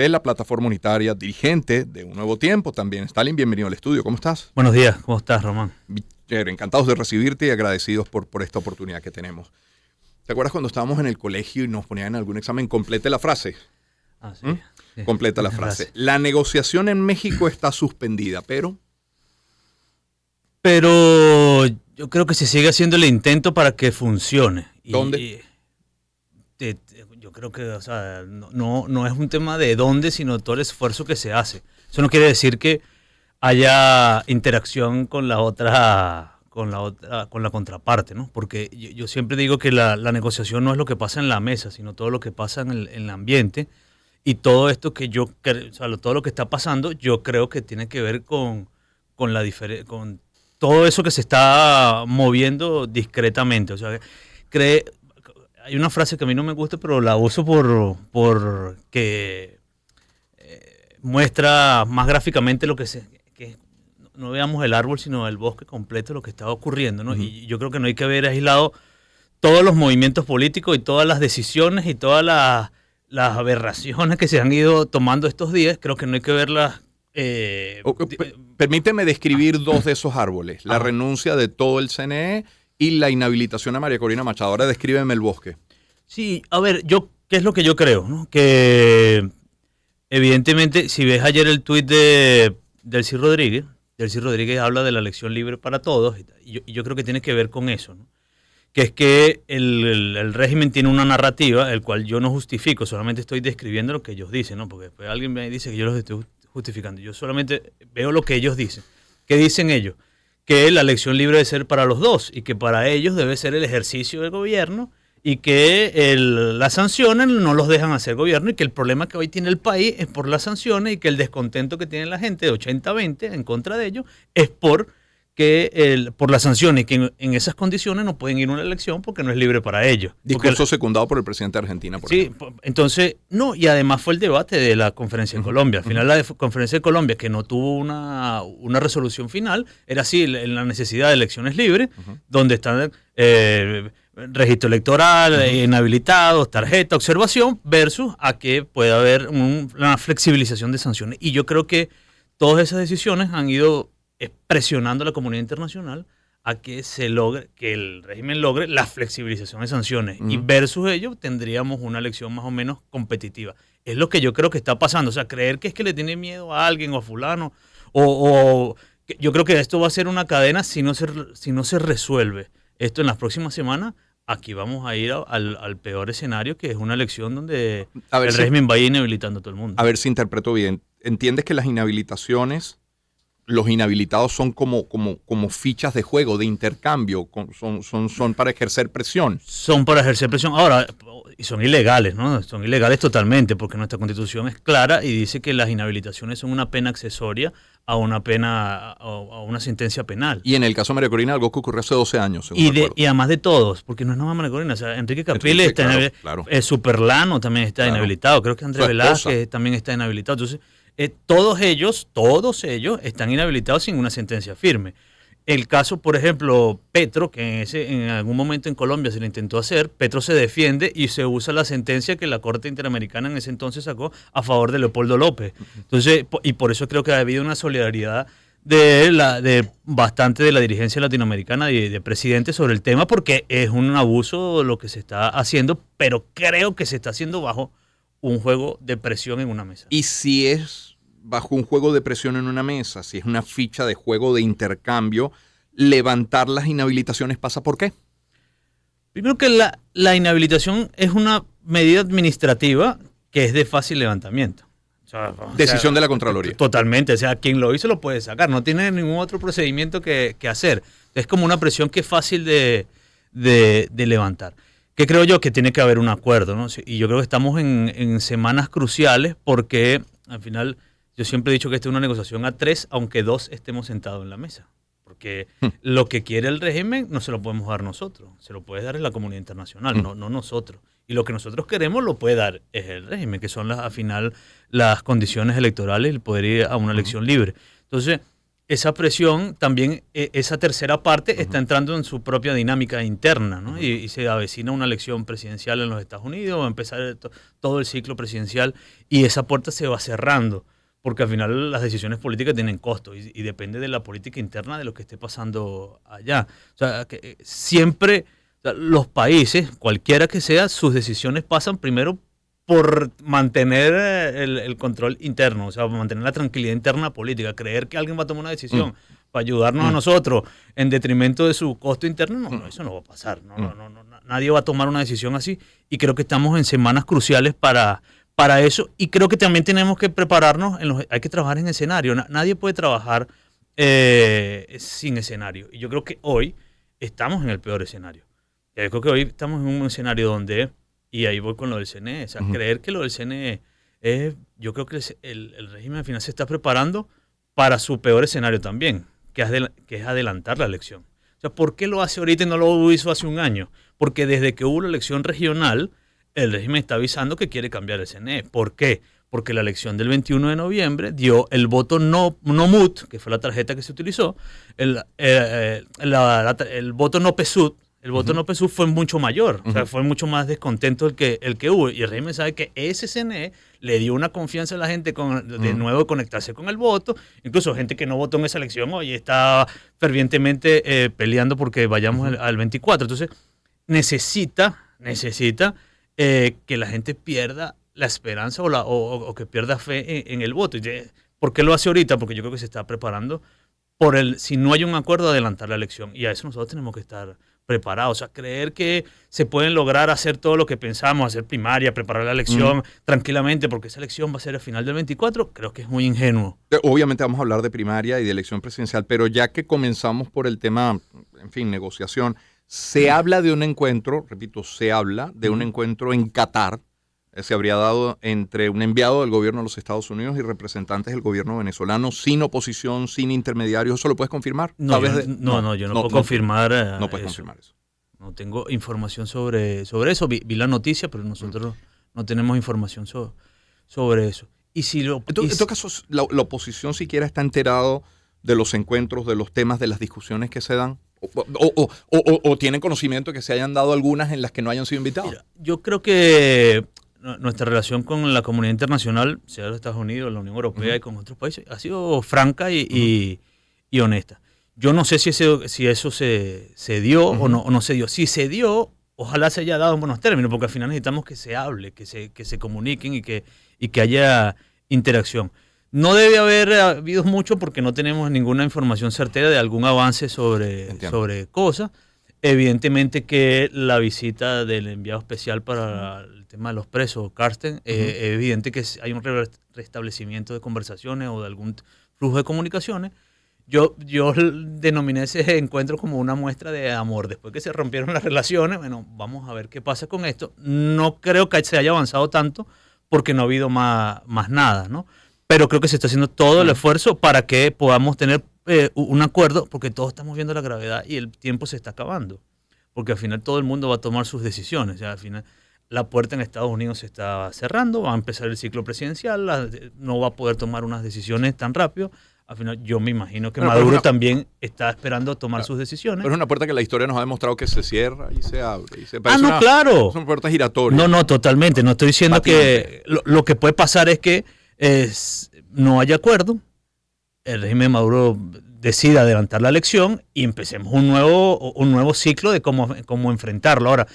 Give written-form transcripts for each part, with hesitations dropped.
de la plataforma unitaria, dirigente de Un Nuevo Tiempo también. Stalin, bienvenido al estudio. ¿Cómo estás? Buenos días. ¿Cómo estás, Román? Encantados de recibirte y agradecidos por esta oportunidad que tenemos. ¿Te acuerdas cuando estábamos en el colegio y nos ponían en algún examen? Complete la frase. Ah, sí. Sí. Completa la frase. La negociación en México está suspendida, Pero yo creo que se sigue haciendo el intento para que funcione. ¿Dónde? Yo creo que, o sea, no es un tema de dónde, sino todo el esfuerzo que se hace. Eso no quiere decir que haya interacción con la contraparte, ¿no? Porque yo siempre digo que la negociación no es lo que pasa en la mesa, sino todo lo que pasa en el ambiente. Y todo esto todo lo que está pasando, yo creo que tiene que ver con todo eso que se está moviendo discretamente. O sea, hay una frase que a mí no me gusta, pero la uso porque muestra más gráficamente que no veamos el árbol, sino el bosque completo, lo que está ocurriendo, ¿no? Y yo creo que no hay que ver aislado todos los movimientos políticos y todas las decisiones y todas las aberraciones que se han ido tomando estos días. Creo que no hay que verlas. Permíteme describir dos de esos árboles. La renuncia de todo el CNE y la inhabilitación a María Corina Machado. Ahora descríbeme el bosque. Sí, a ver, ¿qué es lo que yo creo? ¿No? Que evidentemente, si ves ayer el tuit de Delcy Rodríguez habla de la elección libre para todos, y yo creo que tiene que ver con eso, ¿no? Que es que el régimen tiene una narrativa, el cual yo no justifico, solamente estoy describiendo lo que ellos dicen, ¿no? Porque después alguien me dice que yo los estoy justificando. Yo solamente veo lo que ellos dicen. ¿Qué dicen ellos? Que la elección libre debe ser para los dos y que para ellos debe ser el ejercicio del gobierno y que las sanciones no los dejan hacer gobierno y que el problema que hoy tiene el país es por las sanciones y que el descontento que tiene la gente de 80-20 en contra de ellos es por las sanciones, que en esas condiciones no pueden ir a una elección porque no es libre para ellos. Discurso secundado por el presidente de Argentina, por ejemplo. Entonces, no, y además fue el debate de la conferencia en Colombia. Al final la conferencia de Colombia, que no tuvo una resolución final, era así, la necesidad de elecciones libres, donde están registro electoral, inhabilitados, tarjeta, observación, versus a que pueda haber una flexibilización de sanciones. Y yo creo que todas esas decisiones han ido presionando a la comunidad internacional a que que el régimen logre la flexibilización de sanciones. Y versus ello tendríamos una elección más o menos competitiva. Es lo que yo creo que está pasando. O sea, creer que es que le tiene miedo a alguien o a fulano, yo creo que esto va a ser una cadena si no se resuelve esto en las próximas semanas. Aquí vamos a ir al peor escenario, que es una elección donde el régimen va a ir inhabilitando a todo el mundo. A ver si interpreto bien. ¿Entiendes que las inhabilitaciones, los inhabilitados son como fichas de juego, de intercambio, son para ejercer presión? Son para ejercer presión. Ahora, y son ilegales, ¿no? Son ilegales totalmente, porque nuestra Constitución es clara y dice que las inhabilitaciones son una pena accesoria a una sentencia penal. Y en el caso de María Corina, algo que ocurrió hace 12 años, según recuerdo. Y además de todos, porque no es nada María Corina, o sea, Enrique Capriles está inhabilitado, Superlano también está inhabilitado, creo que Andrés Velázquez también está inhabilitado. Entonces, todos ellos están inhabilitados sin una sentencia firme. El caso, por ejemplo, Petro, que en algún momento en Colombia se le intentó hacer, Petro se defiende y se usa la sentencia que la Corte Interamericana en ese entonces sacó a favor de Leopoldo López. Entonces, y por eso creo que ha habido una solidaridad de bastante de la dirigencia latinoamericana y de presidentes sobre el tema, porque es un abuso lo que se está haciendo, pero creo que se está haciendo bajo un juego de presión en una mesa. Y si es bajo un juego de presión en una mesa, si es una ficha de juego de intercambio, levantar las inhabilitaciones pasa ¿por qué? Primero que la inhabilitación es una medida administrativa que es de fácil levantamiento. Decisión de la Contraloría. Totalmente, o sea, quien lo hizo lo puede sacar, no tiene ningún otro procedimiento que hacer. Es como una presión que es fácil de levantar. Que creo yo que tiene que haber un acuerdo, ¿no? Y yo creo que estamos en semanas cruciales porque al final yo siempre he dicho que esta es una negociación a 3, aunque 2 estemos sentados en la mesa. Porque lo que quiere el régimen no se lo podemos dar nosotros, se lo puede dar la comunidad internacional, no nosotros. Y lo que nosotros queremos lo puede dar es el régimen, que son al final las condiciones electorales y el poder ir a una elección libre. Entonces, esa presión también, esa tercera parte está entrando en su propia dinámica interna, ¿no? Y se avecina una elección presidencial en los Estados Unidos, va a empezar todo el ciclo presidencial y esa puerta se va cerrando, porque al final las decisiones políticas tienen costo y depende de la política interna de lo que esté pasando allá. O sea, que siempre los países, cualquiera que sea, sus decisiones pasan primero por mantener el control interno, o sea, mantener la tranquilidad interna política, creer que alguien va a tomar una decisión para ayudarnos a nosotros en detrimento de su costo interno, no, eso no va a pasar, nadie va a tomar una decisión así y creo que estamos en semanas cruciales para eso y creo que también tenemos que prepararnos, hay que trabajar en escenario, nadie puede trabajar sin escenario y yo creo que hoy estamos en el peor escenario, yo creo que hoy estamos en un escenario donde... Y ahí voy con lo del CNE. O sea, creer que lo del CNE es... Yo creo que el régimen final se está preparando para su peor escenario también, que es adelantar la elección. O sea, ¿por qué lo hace ahorita y no lo hizo hace un año? Porque desde que hubo la elección regional, el régimen está avisando que quiere cambiar el CNE. ¿Por qué? Porque la elección del 21 de noviembre dio el voto no MUT, que fue la tarjeta que se utilizó, el voto no PSUD. El voto no PSUV fue mucho mayor, o sea, fue mucho más descontento el que hubo. Y el régimen sabe que ese CNE le dio una confianza a la gente de nuevo conectarse con el voto. Incluso gente que no votó en esa elección hoy está fervientemente peleando porque vayamos al 24. Entonces, necesita que la gente pierda la esperanza o que pierda fe en el voto. ¿Por qué lo hace ahorita? Porque yo creo que se está preparando si no hay un acuerdo, adelantar la elección. Y a eso nosotros tenemos que estar preparados. O sea, creer que se pueden lograr hacer todo lo que pensamos, hacer primaria, preparar la elección tranquilamente, porque esa elección va a ser al final del 24, creo que es muy ingenuo. Obviamente vamos a hablar de primaria y de elección presidencial, pero ya que comenzamos por el tema, en fin, negociación, se habla de un encuentro, repito, se habla de un encuentro en Qatar, se habría dado entre un enviado del gobierno de los Estados Unidos y representantes del gobierno venezolano, sin oposición, sin intermediarios. ¿Eso lo puedes confirmar? No, yo no puedo confirmar no puedes confirmar eso. No tengo información sobre eso. Vi la noticia, pero nosotros no tenemos información sobre eso. Y si en todo caso, la oposición siquiera está enterado de los encuentros, de los temas, de las discusiones que se dan. ¿O tienen conocimiento de que se hayan dado algunas en las que no hayan sido invitados? Mira, yo creo que nuestra relación con la comunidad internacional, sea los Estados Unidos, la Unión Europea y con otros países, ha sido franca y honesta. Yo no sé si eso se dio o no se dio. Si se dio, ojalá se haya dado en buenos términos, porque al final necesitamos que se hable, que se comuniquen y que haya interacción. No debe haber habido mucho porque no tenemos ninguna información certera de algún avance sobre cosas. Evidentemente que la visita del enviado especial para el tema de los presos, Carsten, es evidente que hay un restablecimiento de conversaciones o de algún flujo de comunicaciones. Yo denominé ese encuentro como una muestra de amor. Después que se rompieron las relaciones, bueno, vamos a ver qué pasa con esto. No creo que se haya avanzado tanto porque no ha habido más nada, ¿no? Pero creo que se está haciendo todo el esfuerzo para que podamos tener un acuerdo, porque todos estamos viendo la gravedad y el tiempo se está acabando. Porque al final todo el mundo va a tomar sus decisiones. O sea, al final la puerta en Estados Unidos se está cerrando, va a empezar el ciclo presidencial, no va a poder tomar unas decisiones tan rápido. Al final yo me imagino que Maduro también está esperando tomar sus decisiones. Pero es una puerta que la historia nos ha demostrado que se cierra y se abre. Claro. Son puertas giratorias. No, totalmente. No estoy diciendo que lo que puede pasar es que no haya acuerdo, el régimen de Maduro decida adelantar la elección y empecemos un nuevo ciclo de cómo enfrentarlo. Ahora,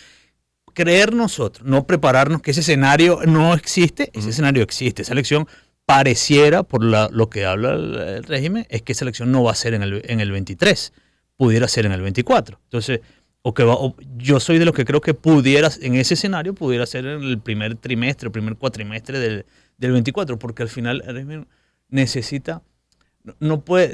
creer nosotros, no prepararnos que ese escenario no existe, ese escenario existe. Esa elección pareciera, por lo que habla el régimen, es que esa elección no va a ser en el 23, pudiera ser en el 24. Entonces, yo soy de los que creo que en ese escenario pudiera ser en el primer trimestre, primer cuatrimestre del 24, porque al final el régimen necesita,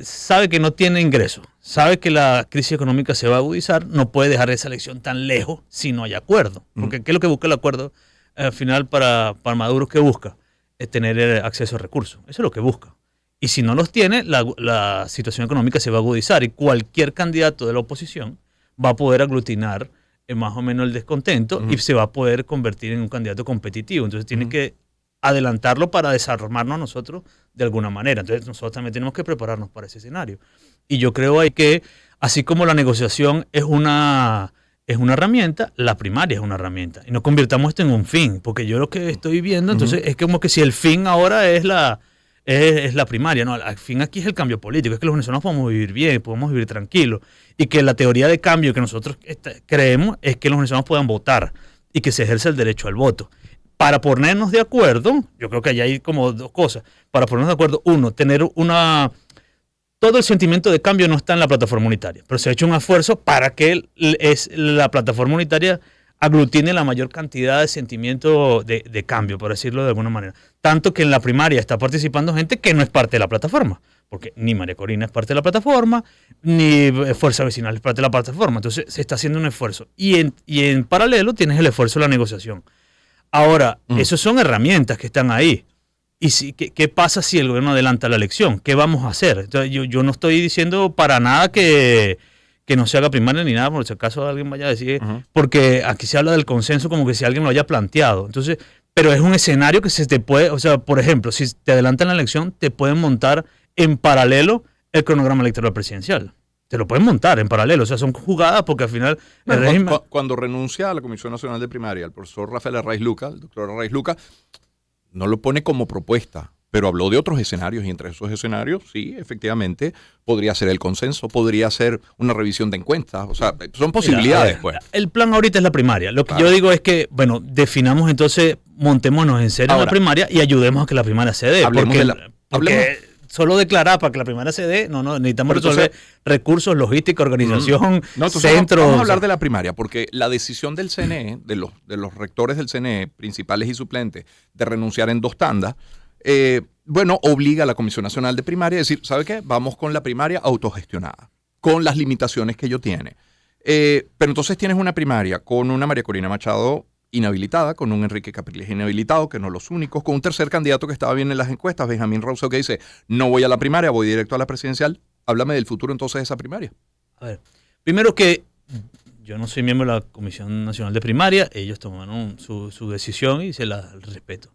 sabe que no tiene ingresos, sabe que la crisis económica se va a agudizar, no puede dejar esa elección tan lejos si no hay acuerdo. Porque ¿qué es lo que busca el acuerdo al final para Maduro? ¿Qué busca? Es tener acceso a recursos. Eso es lo que busca. Y si no los tiene, la situación económica se va a agudizar y cualquier candidato de la oposición va a poder aglutinar más o menos el descontento y se va a poder convertir en un candidato competitivo. Entonces tiene que adelantarlo para desarmarnos nosotros de alguna manera. Entonces nosotros también tenemos que prepararnos para ese escenario. Y yo creo ahí que, así como la negociación es una herramienta, la primaria es una herramienta. Y no convirtamos esto en un fin, porque yo lo que estoy viendo, entonces, es como que si el fin ahora es la primaria. No, el fin aquí es el cambio político, es que los venezolanos podemos vivir bien, podemos vivir tranquilos, y que la teoría de cambio que nosotros creemos es que los venezolanos puedan votar y que se ejerza el derecho al voto. Para ponernos de acuerdo, yo creo que allá hay como dos cosas. Para ponernos de acuerdo, uno, tener todo el sentimiento de cambio no está en la plataforma unitaria, pero se ha hecho un esfuerzo para que la plataforma unitaria aglutine la mayor cantidad de sentimiento de cambio, por decirlo de alguna manera. Tanto que en la primaria está participando gente que no es parte de la plataforma, porque ni María Corina es parte de la plataforma, ni Fuerza Vecinal es parte de la plataforma. Entonces se está haciendo un esfuerzo. Y en paralelo tienes el esfuerzo de la negociación. Ahora, esas son herramientas que están ahí. ¿Y qué pasa si el gobierno adelanta la elección? ¿Qué vamos a hacer? Entonces, yo no estoy diciendo para nada que no se haga primaria ni nada, por si acaso alguien vaya a decir, porque aquí se habla del consenso como que si alguien lo haya planteado. Entonces, pero es un escenario que se te puede, o sea, por ejemplo, si te adelantan la elección, te pueden montar en paralelo el cronograma electoral presidencial. Te lo pueden montar en paralelo, o sea, son jugadas porque al final... Cuando renuncia a la Comisión Nacional de Primaria, el profesor Rafael Arraiz Luca, el doctor Arraiz Luca, no lo pone como propuesta, pero habló de otros escenarios, y entre esos escenarios, sí, efectivamente, podría ser el consenso, podría ser una revisión de encuestas, o sea, son posibilidades. Pues. El plan ahorita es la primaria. Lo que yo digo es que, bueno, definamos entonces, montémonos en serio en la primaria y ayudemos a que la primaria se dé. Porque solo declarar para que la primaria se dé, no, necesitamos resolver recursos, logística, organización, centros. Vamos a hablar de la primaria, porque la decisión del CNE, de los rectores del CNE, principales y suplentes, de renunciar en 2 tandas, obliga a la Comisión Nacional de Primaria a decir, ¿sabe qué? Vamos con la primaria autogestionada, con las limitaciones que ello tiene. Pero entonces tienes una primaria con una María Corina Machado inhabilitada, con un Enrique Capriles inhabilitado, que no los únicos, con un tercer candidato que estaba bien en las encuestas, Benjamín Rousseau, que dice, no voy a la primaria, voy directo a la presidencial. Háblame del futuro entonces de esa primaria. A ver, primero que yo no soy miembro de la Comisión Nacional de Primaria, ellos tomaron su decisión y se la respeto.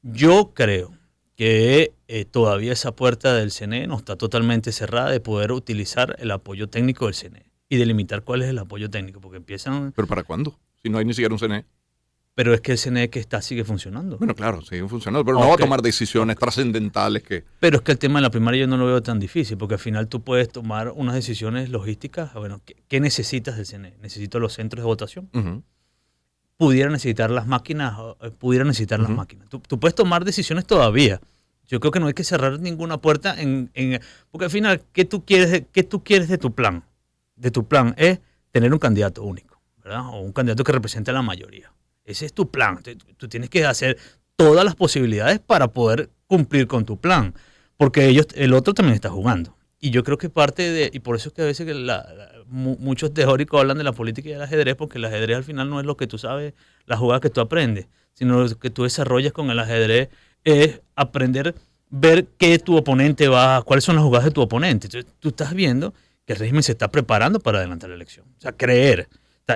Yo creo que todavía esa puerta del CNE no está totalmente cerrada de poder utilizar el apoyo técnico del CNE y delimitar cuál es el apoyo técnico, porque empiezan... ¿Pero para cuándo? Si no hay ni siquiera un CNE. Pero es que el CNE que está sigue funcionando. Bueno, claro, sigue funcionando, pero no va a tomar decisiones trascendentales que... Pero es que el tema de la primaria yo no lo veo tan difícil, porque al final tú puedes tomar unas decisiones logísticas. Bueno, ¿qué necesitas del CNE? Necesito los centros de votación. Pudiera necesitar las máquinas. Las máquinas. Tú puedes tomar decisiones todavía. Yo creo que no hay que cerrar ninguna puerta porque al final, ¿qué tú quieres de tu plan? De tu plan es tener un candidato único, ¿verdad? O un candidato que represente a la mayoría. Ese es tu plan. Tú tienes que hacer todas las posibilidades para poder cumplir con tu plan. Porque el otro también está jugando. Y yo creo que y por eso es que a veces muchos teóricos hablan de la política y del ajedrez, porque el ajedrez al final no es lo que tú sabes, la jugada que tú aprendes, sino lo que tú desarrollas con el ajedrez es aprender, ver cuáles son las jugadas de tu oponente. Entonces tú estás viendo que el régimen se está preparando para adelantar la elección. O sea,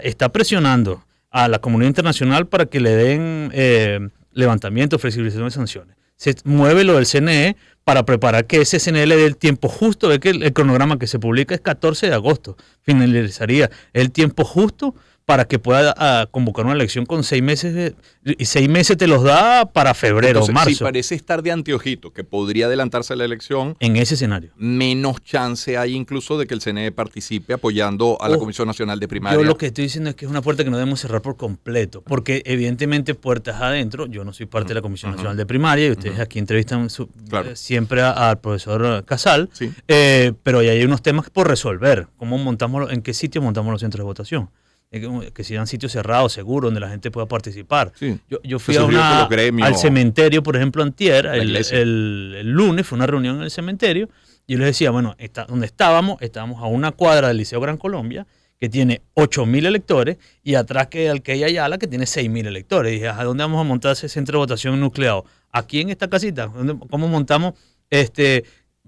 está presionando a la comunidad internacional para que le den levantamiento, flexibilización de sanciones. Se mueve lo del CNE para preparar que ese CNE le dé el tiempo justo. Ve que el cronograma que se publica es 14 de agosto. Finalizaría el tiempo justo para que pueda convocar una elección con 6 meses. Y 6 meses te los da para febrero o marzo. Si parece estar de anteojito que podría adelantarse la elección. En ese escenario. Menos chance hay incluso de que el CNE participe apoyando a la Comisión Nacional de Primaria. Yo lo que estoy diciendo es que es una puerta que no debemos cerrar por completo. Porque evidentemente puertas adentro, yo no soy parte de la Comisión Nacional de Primaria y ustedes aquí entrevistan siempre al profesor Casal. Sí. Pero hay unos temas por resolver. ¿En qué sitio montamos los centros de votación? Que sean sitios cerrados, seguros, donde la gente pueda participar. Sí. Yo fui al cementerio, por ejemplo, antier, el lunes, fue una reunión en el cementerio, y yo les decía, bueno, donde estábamos a una cuadra del Liceo Gran Colombia, que tiene 8.000 electores, y atrás que Alqueya Ayala, que tiene 6.000 electores. Y dije, ¿a dónde vamos a montar ese centro de votación nucleado? Aquí en esta casita. ¿Cómo montamos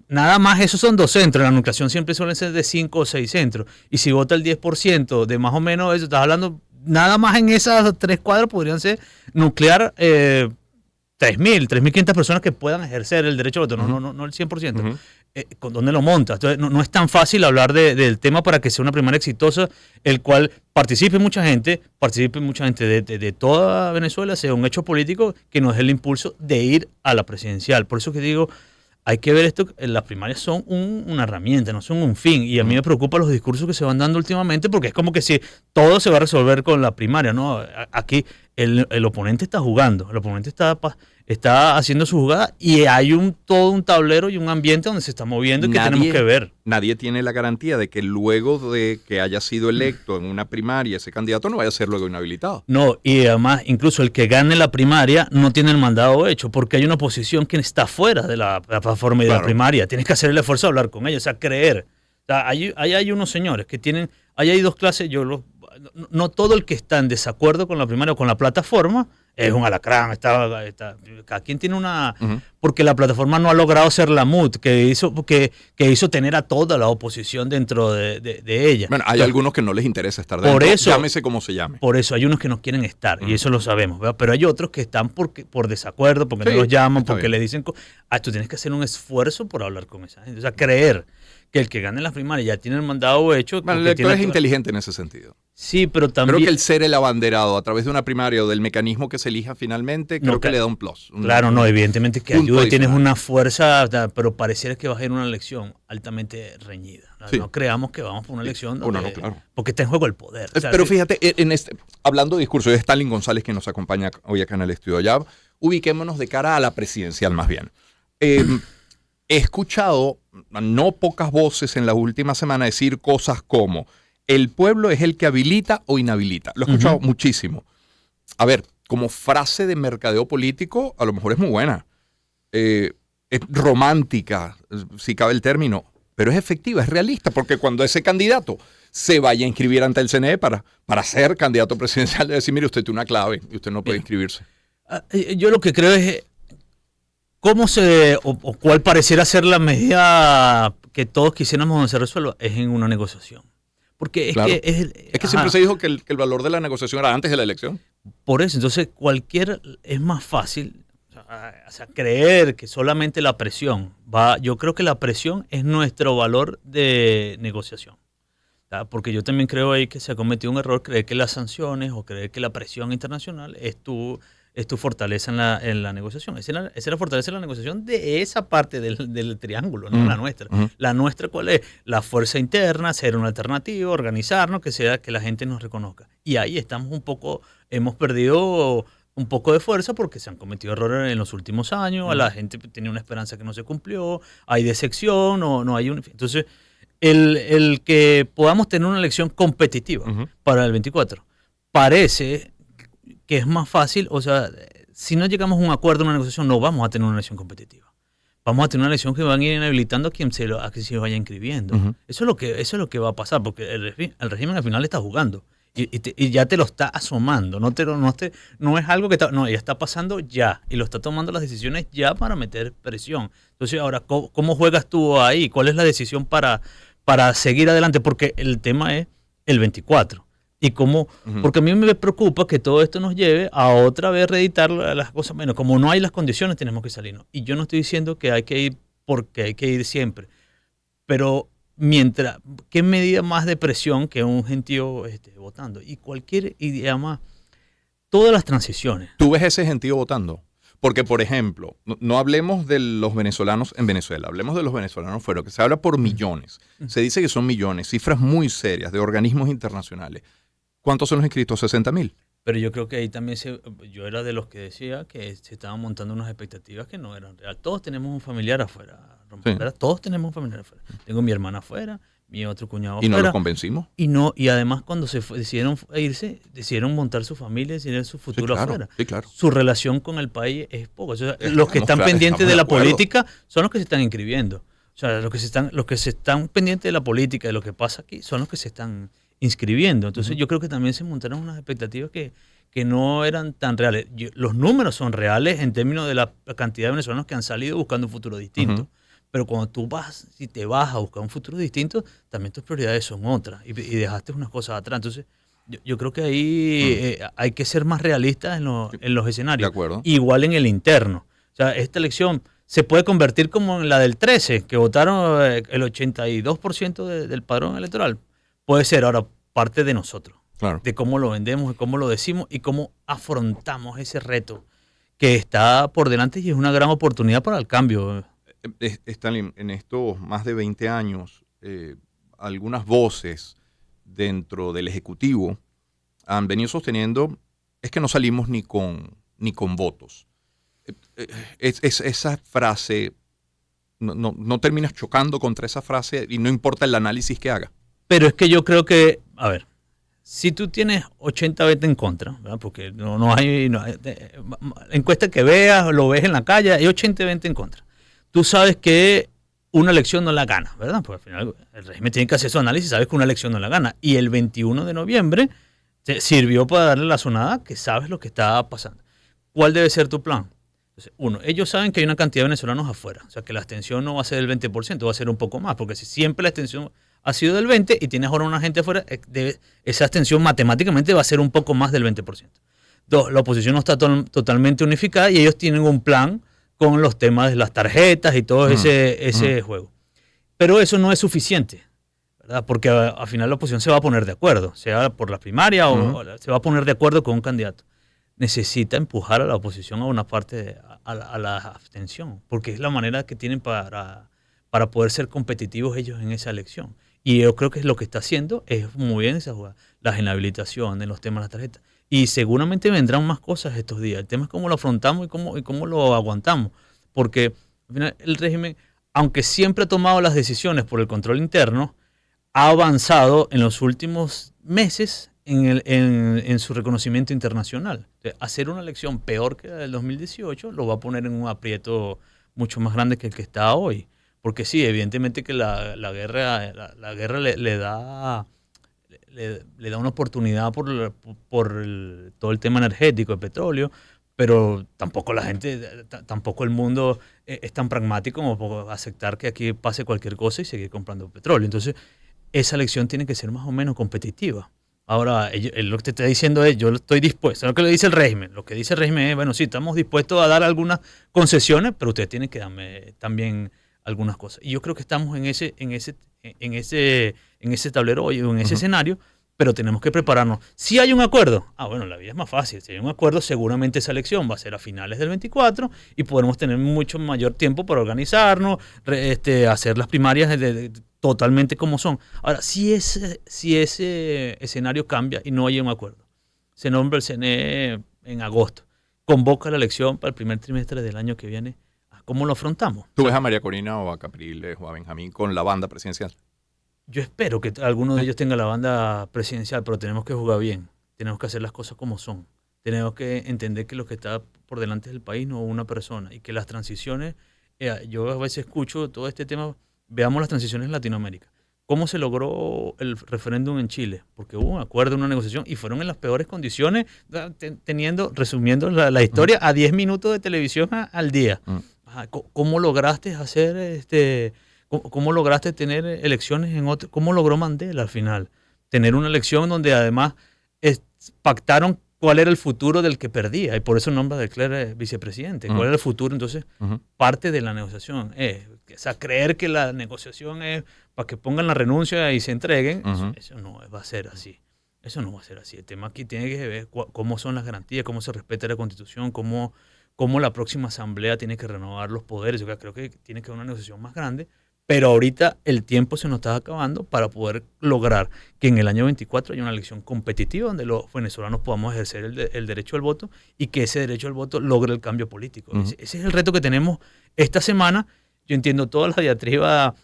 Nada más, esos son 2 centros. La nucleación siempre suelen ser de 5 o 6 centros. Y si vota el 10% de más o menos eso, estás hablando, nada más en esas 3 cuadras podrían ser nuclear 3 3.500 personas que puedan ejercer el derecho al voto, no el 100%. ¿Con dónde lo montas? Entonces, no es tan fácil hablar del tema para que sea una primaria exitosa, el cual participe mucha gente de toda Venezuela, sea un hecho político que nos dé el impulso de ir a la presidencial. Por eso que digo, hay que ver esto, las primarias son una herramienta, no son un fin. Y a mí me preocupan los discursos que se van dando últimamente, porque es como que si todo se va a resolver con la primaria, ¿no? Aquí el oponente está jugando, el oponente está haciendo su jugada y hay todo un tablero y un ambiente donde se está moviendo y que tenemos que ver. Nadie tiene la garantía de que luego de que haya sido electo en una primaria ese candidato no vaya a ser luego inhabilitado. No, y además incluso el que gane la primaria no tiene el mandado hecho porque hay una oposición que está fuera de la plataforma y de la primaria. Tienes que hacer el esfuerzo de hablar con ellos, o sea, creer. O sea, hay unos señores que tienen, hay dos clases, no todo el que está en desacuerdo con la primaria o con la plataforma es un alacrán, cada quien tiene una... Porque la plataforma no ha logrado ser la MUD, que hizo tener a toda la oposición dentro de ella. Bueno, hay algunos que no les interesa estar dentro, por eso, llámese como se llame. Por eso hay unos que no quieren estar, y eso lo sabemos, ¿verdad? Pero hay otros que están por desacuerdo, porque no los llaman, porque les dicen... tú tienes que hacer un esfuerzo por hablar con esa gente, o sea, creer que el que gane las primarias ya tiene el mandado hecho. Bueno, el elector es inteligente en ese sentido. Sí, pero también... Creo que el ser el abanderado a través de una primaria o del mecanismo que se elija finalmente, creo que le da un plus. Claro, no, evidentemente que ayuda y tienes una fuerza, pero pareciera que vas a ir a una elección altamente reñida. No creamos que vamos por una elección donde, claro. Porque está en juego el poder. O sea, pero fíjate, hablando de discurso, es Stalin González que nos acompaña hoy acá en el estudio. Ya ubiquémonos de cara a la presidencial más bien. He escuchado no pocas voces en la última semana decir cosas como el pueblo es el que habilita o inhabilita. Lo he escuchado muchísimo. A ver, como frase de mercadeo político, a lo mejor es muy buena. Es romántica, si cabe el término, pero es efectiva, es realista, porque cuando ese candidato se vaya a inscribir ante el CNE para ser candidato presidencial, le decir, mire, usted tiene una clave y usted no puede inscribirse. Yo lo que creo es cómo o cuál pareciera ser la medida que todos quisiéramos donde se resuelva, es en una negociación. Porque es claro. que... Es que siempre se dijo que el valor de la negociación era antes de la elección. Por eso, entonces es más fácil creer que solamente la presión va... Yo creo que la presión es nuestro valor de negociación. Porque yo también creo ahí que se ha cometido un error creer que las sanciones o creer que la presión internacional es tu fortaleza en la negociación. Esa es la fortaleza en la negociación de esa parte del triángulo, no la nuestra. La nuestra, ¿cuál es? La fuerza interna, ser una alternativa, organizarnos, que la gente nos reconozca. Y ahí hemos perdido un poco de fuerza porque se han cometido errores en los últimos años, a la gente tenía una esperanza que no se cumplió, hay decepción, no hay un... Entonces, el que podamos tener una elección competitiva para el 24 parece que es más fácil, o sea, si no llegamos a un acuerdo, una negociación, no vamos a tener una elección competitiva. Vamos a tener una elección que van a ir inhabilitando a quien se vaya inscribiendo. Eso es lo que va a pasar, porque el régimen al final está jugando y ya te lo está asomando. No es algo que ya está pasando ya y lo está tomando las decisiones ya para meter presión. Entonces, ahora, ¿cómo juegas tú ahí? ¿Cuál es la decisión para seguir adelante? Porque el tema es el 24. Y porque a mí me preocupa que todo esto nos lleve a otra vez reeditar las cosas. Bueno, como no hay las condiciones, tenemos que salirnos. Y yo no estoy diciendo que hay que ir porque hay que ir siempre. Pero ¿qué medida más de presión que un gentío votando? Y además, todas las transiciones. ¿Tú ves ese gentío votando? Porque, por ejemplo, no hablemos de los venezolanos en Venezuela, hablemos de los venezolanos fuera, que se habla por millones. Se dice que son millones, cifras muy serias de organismos internacionales. ¿Cuántos son los inscritos? 60.000. Pero yo creo que ahí también yo era de los que decía que se estaban montando unas expectativas que no eran reales. Todos tenemos un familiar afuera, ¿verdad? Todos tenemos un familiar afuera. Tengo mi hermana afuera, mi otro cuñado afuera. ¿Y no los convencimos? Y además cuando decidieron irse, decidieron montar su familia, decidieron su futuro afuera. Sí, claro. Su relación con el país es poco. O sea, los que están pendientes de la política son los que se están inscribiendo. O sea, los que se están pendientes de la política, de lo que pasa aquí, son los que se están inscribiendo. Entonces yo creo que también se montaron unas expectativas que no eran tan reales. Los números son reales en términos de la cantidad de venezolanos que han salido buscando un futuro distinto. Pero cuando te vas a buscar un futuro distinto, también tus prioridades son otras y dejaste unas cosas atrás. Entonces Yo creo que ahí hay que ser más realistas en los escenarios. De acuerdo. Igual en el interno. O sea, esta elección se puede convertir como en la del 13, que votaron el 82% del padrón electoral. Puede ser ahora parte de nosotros. Claro. De cómo lo vendemos, de cómo lo decimos y cómo afrontamos ese reto que está por delante y es una gran oportunidad para el cambio. Stalin, en estos más de 20 años, algunas voces dentro del Ejecutivo han venido sosteniendo es que no salimos ni con votos. Esa frase, no terminas chocando contra esa frase y no importa el análisis que haga. Pero es que yo creo que, a ver, si tú tienes 80-20 en contra, ¿verdad? Porque no hay encuesta que veas, lo ves en la calle, hay 80-20 en contra. Tú sabes que una elección no la gana, ¿verdad? Porque al final el régimen tiene que hacer su análisis y sabes que una elección no la gana. Y el 21 de noviembre te sirvió para darle la sonada que sabes lo que está pasando. ¿Cuál debe ser tu plan? Entonces, uno, ellos saben que hay una cantidad de venezolanos afuera. O sea, que la abstención no va a ser del 20%, va a ser un poco más. Porque si siempre la abstención ha sido del 20% y tienes ahora una gente afuera, esa abstención matemáticamente va a ser un poco más del 20%. Dos, la oposición no está totalmente unificada y ellos tienen un plan con los temas de las tarjetas y todo ese juego. Pero eso no es suficiente, ¿verdad? Porque al final la oposición se va a poner de acuerdo, sea por la primaria o se va a poner de acuerdo con un candidato. Necesita empujar a la oposición a una parte, a la abstención, porque es la manera que tienen para poder ser competitivos ellos en esa elección. Y yo creo que lo que está haciendo es muy bien esa jugada, las inhabilitaciones, los temas de las tarjetas. Y seguramente vendrán más cosas estos días. El tema es cómo lo afrontamos y cómo lo aguantamos. Porque al final el régimen, aunque siempre ha tomado las decisiones por el control interno, ha avanzado en los últimos meses en su reconocimiento internacional. Entonces, hacer una elección peor que la del 2018 lo va a poner en un aprieto mucho más grande que el que está hoy. Porque sí, evidentemente que la guerra le da una oportunidad por todo el tema energético, el petróleo, pero tampoco tampoco el mundo es tan pragmático como para aceptar que aquí pase cualquier cosa y seguir comprando petróleo. Entonces, esa elección tiene que ser más o menos competitiva. Ahora, lo que te está diciendo es, yo estoy dispuesto, lo que le dice el régimen. Lo que dice el régimen es, bueno, sí, estamos dispuestos a dar algunas concesiones, pero ustedes tienen que darme también algunas cosas. Y yo creo que estamos en ese tablero hoy, en ese escenario, pero tenemos que prepararnos. Si hay un acuerdo, bueno, la vida es más fácil. Si hay un acuerdo, seguramente esa elección va a ser a finales del 24 y podremos tener mucho mayor tiempo para organizarnos, hacer las primarias totalmente como son. Ahora, si ese escenario cambia y no hay un acuerdo, se nombra el CNE en agosto, convoca la elección para el primer trimestre del año que viene, ¿cómo lo afrontamos? ¿Tú ves a María Corina o a Capriles o a Benjamín con la banda presidencial? Yo espero que alguno de ellos tenga la banda presidencial, pero tenemos que jugar bien. Tenemos que hacer las cosas como son. Tenemos que entender que lo que está por delante es el país, no una persona. Y que las transiciones, yo a veces escucho todo este tema, veamos las transiciones en Latinoamérica. ¿Cómo se logró el referéndum en Chile? Porque hubo un acuerdo, una negociación, y fueron en las peores condiciones, resumiendo la historia, a 10 minutos de televisión al día. ¿Cómo lograste hacer ¿Cómo lograste tener elecciones en otro? ¿Cómo logró Mandela al final? Tener una elección donde además pactaron cuál era el futuro del que perdía y por eso nombra a Klerk vicepresidente. ¿Cuál era el futuro? Entonces, parte de la negociación creer que la negociación es para que pongan la renuncia y se entreguen, eso no va a ser así. Eso no va a ser así. El tema aquí tiene que ver cómo son las garantías, cómo se respeta la Constitución, cómo la próxima asamblea tiene que renovar los poderes. Yo creo que tiene que haber una negociación más grande. Pero ahorita el tiempo se nos está acabando para poder lograr que en el año 24 haya una elección competitiva donde los venezolanos podamos ejercer el derecho al voto y que ese derecho al voto logre el cambio político. Ese es el reto que tenemos esta semana. Yo entiendo toda la diatriba.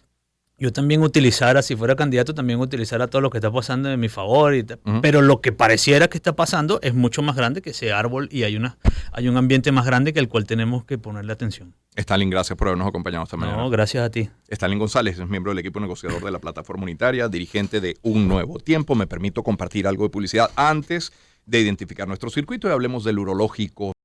Yo también utilizara, si fuera candidato, también utilizara todo lo que está pasando en mi favor. Pero lo que pareciera que está pasando es mucho más grande que ese árbol y hay un ambiente más grande que al cual tenemos que ponerle atención. Stalin, gracias por habernos acompañado esta mañana. No, gracias a ti. Stalin González es miembro del equipo negociador de la Plataforma Unitaria, dirigente de Un Nuevo Tiempo. Me permito compartir algo de publicidad antes de identificar nuestro circuito y hablemos del urológico.